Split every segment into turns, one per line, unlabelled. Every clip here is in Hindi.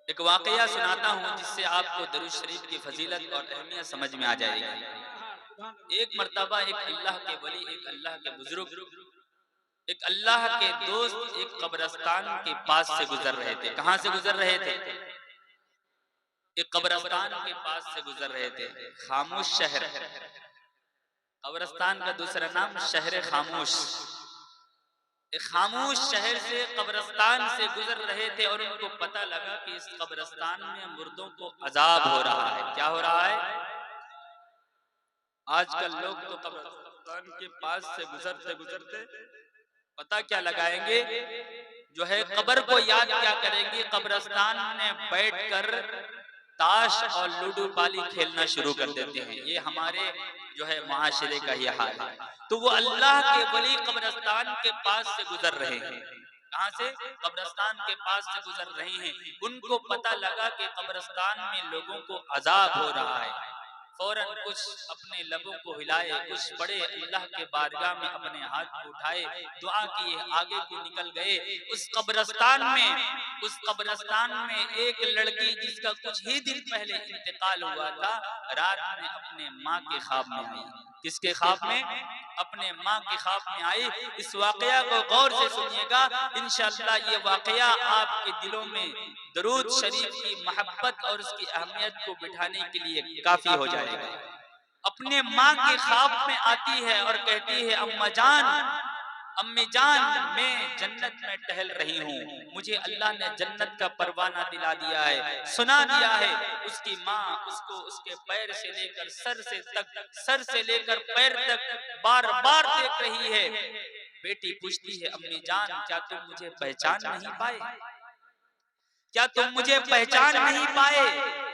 एक वाकया सुनाता हूँ जिससे आपको दरूद शरीफ की फजीलत और अहमियत समझ में आ जाएगी। एक मर्तबा एक अल्लाह के वली, एक अल्लाह के बुजुर्ग, एक अल्लाह के दोस्त एक कब्रस्तान के पास से गुजर रहे थे। कहाँ से गुजर रहे थे? एक कब्रस्तान के पास से गुजर रहे थे। खामोश शहर, कब्रस्तान का दूसरा नाम शहर खामोश। एक खामोश शहर से कब्रस्तान से गुजर रहे थे और उनको पता लगा कि इस कब्रस्तान में मुर्दों को अजाब हो रहा है। क्या हो रहा है? आजकल लोग तो कब्रस्तान के पास से गुजरते गुजरते पता क्या लगाएंगे, जो है कब्र को याद क्या करेंगे, कब्रस्तान में बैठकर ताश और लूडो पाली खेलना शुरू कर देते हैं। ये हमारे जो है मुआशरे का ये हाल है। तो वो अल्लाह के वली कब्रस्तान के पास से गुजर रहे हैं। कहाँ से? कब्रस्तान के पास से गुजर रहे हैं। उनको पता लगा कि कब्रस्तान में लोगों को अजाब हो रहा है। फौरन कुछ अपने लबों को हिलाए, कुछ बड़े अल्लाह के बारगाह में अपने हाथ को उठाए, दुआ किए, आगे को निकल गए। उस कब्रस्तान में एक लड़की जिसका कुछ ही दिन पहले इंतकाल हुआ था, रात में अपने माँ के ख्वाब में आई। किसके ख्वाब में? अपने माँ के ख्वाब में आई। इस वाकया को गौर से सुनिएगा, इंशाअल्लाह ये वाकया आपके दिलों में दरूद शरीफ की मोहब्बत और उसकी अहमियत को बिठाने के लिए काफी हो जाएगा। अपने माँ के ख्वाब में आती है और कहती है, अम्मी जान, मैं जन्नत में टहल रही हूँ, मुझे अल्लाह ने जन्नत का परवाना दिला दिया है, सुना दिया है। उसकी माँ उसको उसके पैर से लेकर पैर तक बार बार देख रही है। बेटी पूछती है, अम्मी जान, क्या तुम मुझे पहचान नहीं पाए? क्या तुम मुझे पहचान नहीं पाए?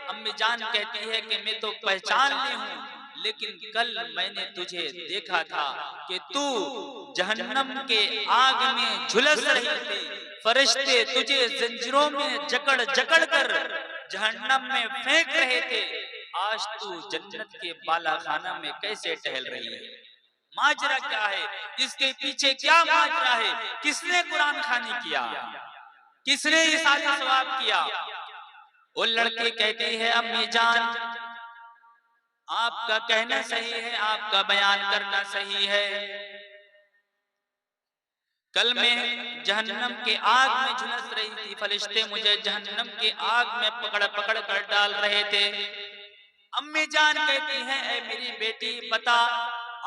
अम्मी जान कहती है कि मैं तो पहचान ली हूँ, लेकिन कल मैंने तुझे देखा था कि तू जहन्नम के आग में झुलस रही थी। फरिश्ते तुझे जंजीरों में जकड़ जकड़ कर जहन्नम में फेंक रहे थे। आज तू जन्नत के बालाखाना में कैसे टहल रही है? माजरा क्या है? इसके पीछे क्या माजरा है? किसने कुरान खानी किया? किसने इसाले सवाब किया? वो लड़की कहती है, अम्मी जान, आपका कहना सही है, आपका बयान करना सही है। कल मैं जहन्नम के आग में झुलस रही थी, फरिश्ते मुझे जहन्नम के आग में पकड़ पकड़ कर डाल रहे थे। अम्मी जान कहती है, ऐ मेरी बेटी, बता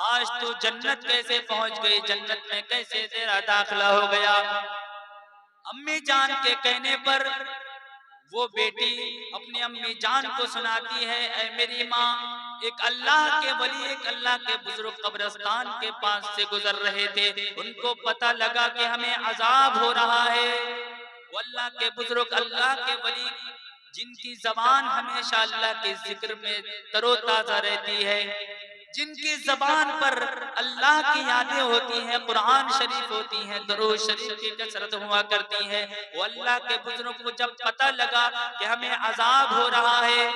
आज तू जन्नत कैसे पहुंच गई? जन्नत में कैसे तेरा दाखिला हो गया? अम्मी जान के कहने पर वो बेटी अपनी अम्मी जान को सुनाती है, ऐ मेरी माँ, एक अल्लाह के वली, एक अल्लाह के बुजुर्ग कब्रिस्तान के पास से गुजर रहे थे। उनको पता लगा कि हमें अजाब हो रहा है। वो अल्लाह के बुजुर्ग, अल्लाह के वली, जिनकी जबान हमेशा अल्लाह के जिक्र में तरोताजा रहती है, जिनकी जबान पर अल्लाह की यादें होती हैं, कुरान शरीफ होती हैं, दरूद शरीफ की कसरत हुआ करती है, वो अल्लाह के बुजुर्ग को जब पता लगा कि हमें अजाब हो रहा है,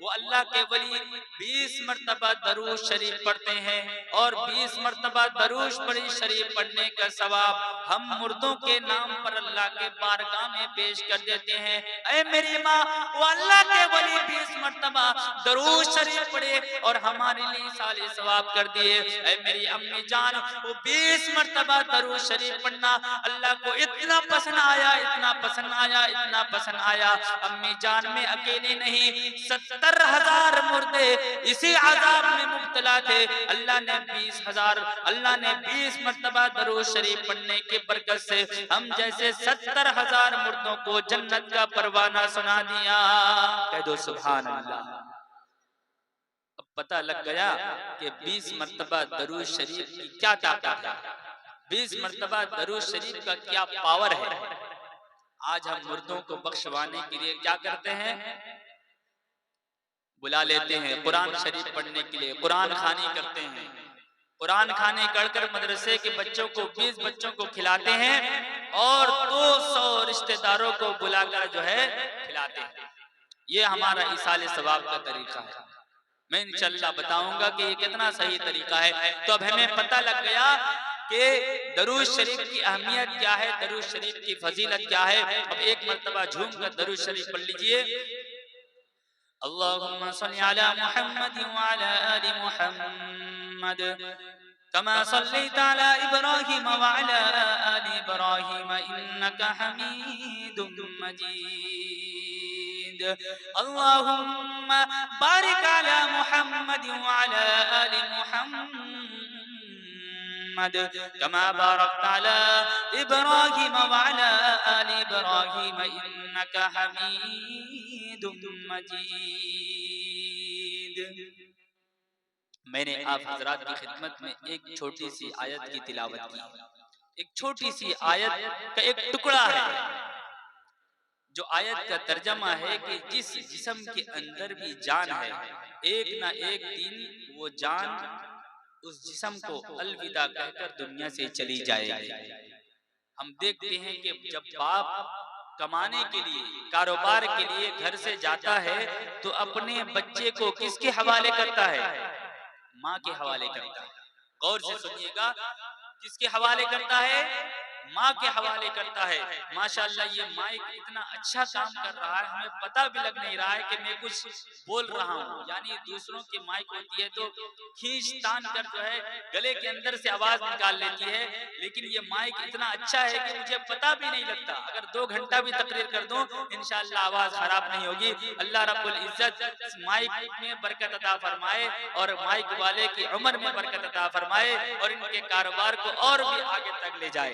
वो अल्लाह के वली 20 मरतबा दरूद शरीफ पढ़ते हैं और 20 मरतबा दरूद शरीफ पढ़ने का सवाब हम मुर्दों के नाम पर अल्लाह के बारगाह में पेश कर देते हैं। ऐ मेरी माँ, वो अल्लाह के वली 20 मरतबा दरूद शरीफ पढ़े और हमारे लिए साले सवाब कर दिए। ऐ मेरी अम्मी जान, वो 20 मरतबा दरूद शरीफ पढ़ना अल्लाह को इतना पसंद आया, इतना पसंद आया, इतना पसंद आया। अम्मी जान में अकेले नहीं, 70,000 मुर्दे इसी अजाब में मुब्तला थे। अल्लाह ने 20 मरतबा दरूद शरीफ पढ़ने की बरकत से हम जैसे 70,000 मुर्दों को जन्नत का परवाना सुना दिया। कह दो सुभान अल्लाह। अब पता लग गया कि 20 मरतबा दरूद शरीफ की क्या ताकत है, 20 मरतबा दरूद शरीफ का क्या पावर है। आज हम मुर्दों को बख्शवाने के लिए क्या करते हैं? बुला लेते हैं कुरान शरीफ पढ़ने के लिए, कुरान खानी करते हैं, कुरान खाने कर मदरसे के बच्चों को 20 बच्चों को खिलाते हैं और 200 रिश्तेदारों को बुलाकर जो है खिलाते हैं। ये हमारा इसाले सवाब का तरीका है। मैं इंशाअल्लाह बताऊंगा कि ये कितना सही तरीका है। तो अब हमें पता लग गया कि दरूद शरीफ की अहमियत क्या है, दरूद शरीफ की फजीलत क्या है। अब एक मर्तबा झूम कर दरूद शरीफ पढ़ लीजिए। अल्लाहुम्मा सल्ली अला मुहम्मद व अला आलि मुहम्मद कमा सल्लैता अला इब्राहीम व अला आलि इब्राहीम इन्नका हमीदुम मजीद। अल्लाहुम्मा बारिक अला मुहम्मद व अला आलि मुहम्मद कमा बारकता अला इब्राहीम व अला आलि इब्राहीम इन्नका हमीदुम मजीद। मैंने आप हजरात की खिदमत में एक छोटी सी आयत की तिलावत की। एक छोटी सी आयत का एक टुकड़ा है, जो आयत का तर्जमा है कि जिस जिस्म के अंदर भी जान है, एक ना एक दिन वो जान उस जिस्म को अलविदा कहकर दुनिया से चली जाएगी। हम देखते हैं कि जब बाप कमाने के लिए, कारोबार के लिए घर से जाता है तो अपने बच्चे को किसके हवाले करता है? माँ के हवाले करता है। गौर से सुनिएगा, किसके हवाले करता है? माँ के हवाले करता है। माशाअल्लाह ये माइक इतना अच्छा काम कर रहा है, हमें पता भी लग नहीं रहा है कि मैं कुछ बोल रहा हूँ। यानी दूसरों की माइक होती है तो खींच तान कर जो है गले के अंदर से आवाज निकाल लेती है, लेकिन ये माइक इतना अच्छा है कि मुझे पता भी नहीं लगता। अगर 2 घंटा भी तकरीर कर दूं इंशाअल्लाह आवाज खराब नहीं होगी। अल्लाह रब्बुल इज्जत माइक में बरकत अता फरमाए और माइक वाले की उम्र में बरकत अता फरमाए और इनके कारोबार को और भी आगे तक ले जाए।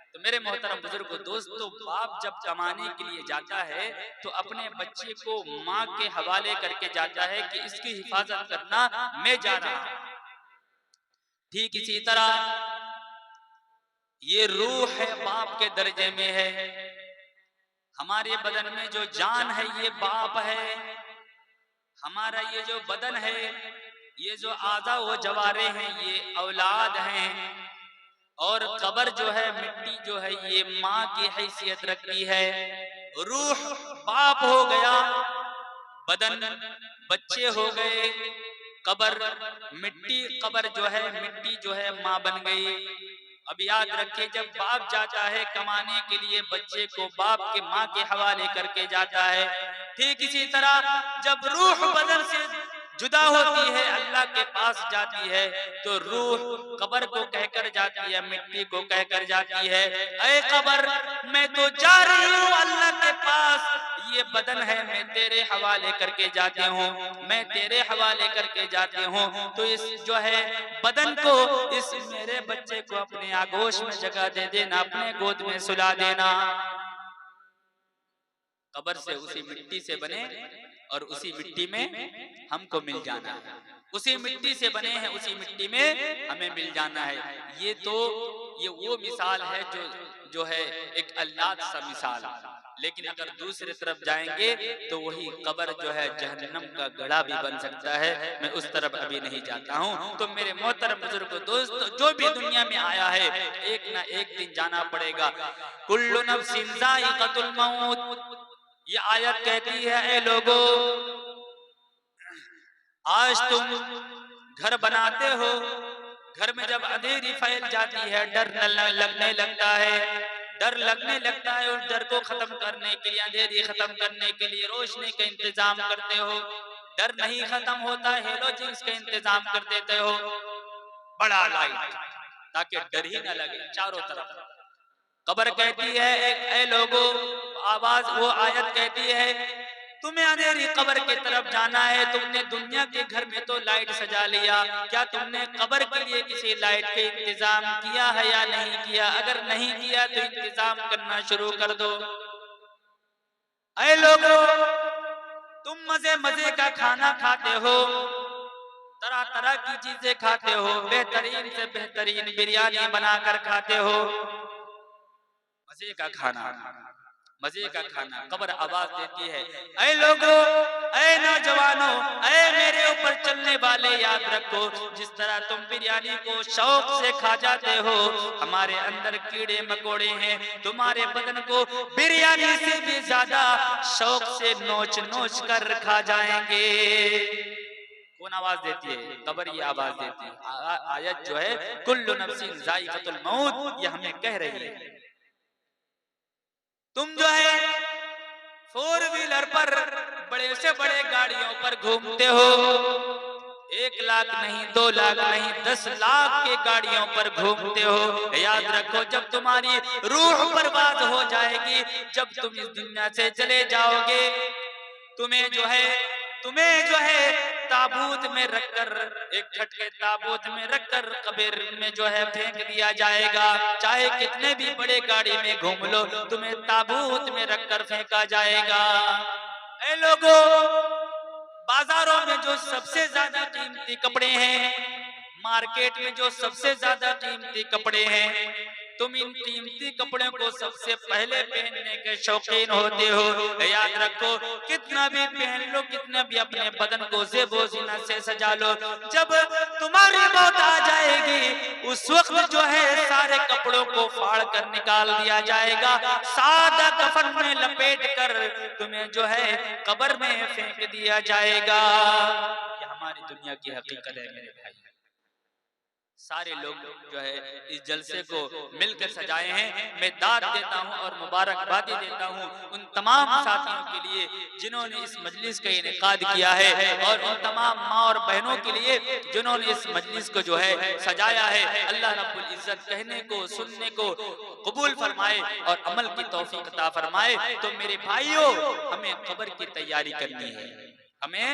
तो मेरे मोहतरम बुजुर्गों, दोस्तों, बाप जब कमाने के लिए जाता है तो अपने बच्चे को माँ के हवाले करके जाता है कि इसकी हिफाजत करना, मैं जा रहा हूं। ठीक इसी तरह ये रूह है, बाप के दर्जे में है। हमारे बदन में जो जान है ये बाप है। हमारा ये जो बदन है, ये जो आज़ा व जवारे हैं ये औलाद हैं। और कब्र जो है, मिट्टी जो है, ये माँ की हैसियत रखती है। रूह बाप हो गया, बदन बच्चे हो गए, कब्र मिट्टी, कब्र जो है मिट्टी जो है माँ बन गई। अब याद रखिए, जब बाप जाता है कमाने के लिए बच्चे को बाप के माँ के हवाले करके जाता है। ठीक इसी तरह जब रूह बदन से जुदा होती है, अल्लाह के पास जाती है, तो रूह कब्र को कहकर जाती है, मिट्टी को कहकर जाती है, ऐ कब्र मैं तो जा रही हूँ अल्लाह के पास, ये बदन है मैं तेरे हवाले करके जाती हूँ, मैं तेरे हवाले करके जाती हूँ। तो इस जो है बदन को, इस मेरे बच्चे को अपने आगोश में जगह दे देना, अपने गोद में सुला देना। कब्र से उसी मिट्टी से बने और उसी मिट्टी में हमको मिल जाना है। उसी मिट्टी से बने हैं, उसी मिट्टी में हमें मिल जाना है। ये वो मिसाल है जो है एक अल्लाह सा मिसाल। लेकिन अगर दूसरी तरफ जाएंगे तो वही कब्र जो है जहन्नम का गड़ा भी बन सकता है। मैं उस तरफ अभी नहीं जाता हूँ। तो मेरे मोहतरम बुजुर्गों, दोस्तों, जो भी दुनिया में आया है एक ना एक दिन जाना पड़ेगा। कुल्लु नफ्सिन ज़ाइक़तुल मौत, ये आयत कहती है, ए लोगों, आज तुम घर बनाते हो, घर में जब अंधेरी फैल जाती है, डर लगने लगता है, डर लगने लगता है। उस डर को खत्म करने के लिए, अंधेरी खत्म करने के लिए रोशनी का इंतजाम करते हो। डर नहीं खत्म होता, हेलोजेंस का इंतजाम कर देते हो, बड़ा लाइट, ताकि डर ही न लगे चारों तरफ। कब्र कहती है, ए लोगों, आवाज वो आयत कहती है, तुम्हें अंधेरी कब्र की तरफ जाना है। तुमने दुनिया के घर में तो लाइट सजा लिया, क्या तुमने कब्र के लिए किसी लाइट के इंतजाम किया है या नहीं किया? अगर नहीं किया तो इंतजाम करना शुरू कर दो। ऐ लोगों, तुम मजे मजे का खाना खाते हो, तरह तरह की चीजें खाते हो, बेहतरीन से बेहतरीन बिरयानी बनाकर खाते हो, मजे का खाना, मजे का खाना। कब्र आवाज देती है, ऐ लोगों, ऐ नौजवानों, ऐ मेरे ऊपर चलने वाले, याद रखो, जिस तरह तुम बिरयानी को शौक से खा जाते हो, हमारे अंदर कीड़े मकोड़े हैं, तुम्हारे बदन को बिरयानी से भी ज्यादा शौक से नोच नोच कर खा जाएंगे। कौन आवाज देती है? कब्र ये आवाज देती है। आयत जो है कुल्लु नफ्सिन जायकातुल मौत, ये हमें कह रही है। तुम जो है 4 व्हीलर पर, बड़े से बड़े गाड़ियों पर घूमते हो, 1 लाख नहीं, 2 लाख नहीं, 10 लाख के गाड़ियों पर घूमते हो। याद रखो जब तुम्हारी रूह बर्बाद हो जाएगी, जब तुम इस दुनिया से चले जाओगे, तुम्हें जो है ताबूत में रखकर, एक खटके ताबूत में रखकर कब्र में जो है फेंक दिया जाएगा। चाहे कितने भी बड़े गाड़ी में घूम लो, तुम्हें ताबूत में रखकर फेंका जाएगा। ऐ लोगों, बाजारों में जो सबसे ज्यादा कीमती कपड़े हैं, मार्केट में जो सबसे ज्यादा कीमती कपड़े हैं, तुम इन कीमती कपड़ों को सबसे पहले पहनने के शौकीन होते हो। याद रखो, कितना भी पहन लो, कितना भी अपने बदन को ज़ेबो ज़ीनत से सजा लो, जब तुम्हारी मौत आ जाएगी, उस वक्त जो है सारे कपड़ों को फाड़ कर निकाल दिया जाएगा, सादा कफन में लपेट कर तुम्हें जो है कब्र में फेंक दिया जाएगा। ये हमारी दुनिया की हकीकत है मेरे भाई। सारे लोग जो है इस जलसे को मिलकर सजाए हैं। मैं दाद देता हूं और मुबारकबादी देता हूं उन तमाम साथियों के लिए जिन्होंने इस मजलिस का इनेकाद किया है, और उन तमाम माँ और बहनों के लिए जिन्होंने इस मजलिस को जो है सजाया है। अल्लाह रब्बुल इज्जत कहने को, सुनने को कबूल फरमाए और अमल की तौफीक अता फरमाए। तो मेरे भाइयों, हमें कब्र की तैयारी करनी है, हमें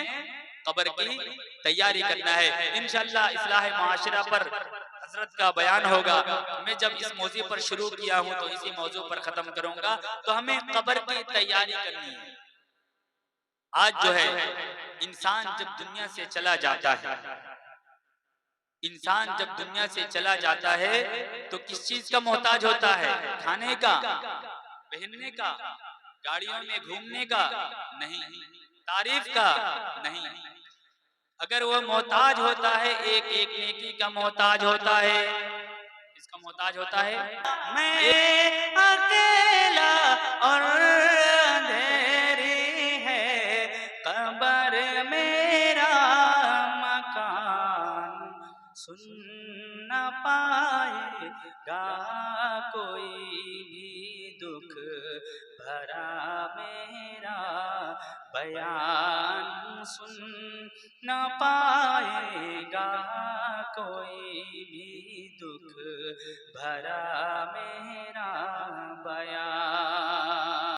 कब्र की तैयारी करना है। इंशाअल्लाह इस्लाह माशरा पर हजरत का बयान होगा। मैं जब इस मौजू पर शुरू किया हूं तो इसी मौजू पर खत्म करूंगा। तो हमें कब्र की तैयारी करनी है। आज जो है इंसान जब दुनिया से चला जाता है, इंसान जब दुनिया से चला जाता है तो किस चीज का मोहताज होता है? खाने का, पहनने का, गाड़ियों में घूमने का नहीं, तारीफ का नहीं। अगर वो मोहताज होता है, एक एक नेकी का मोहताज होता है, इसका मोहताज होता है। मैं अकेला और अंधेरी है कब्र मेरा मकान, सुन न पाएगा कोई भी दुख भरा मेरा बयान, सुन न पा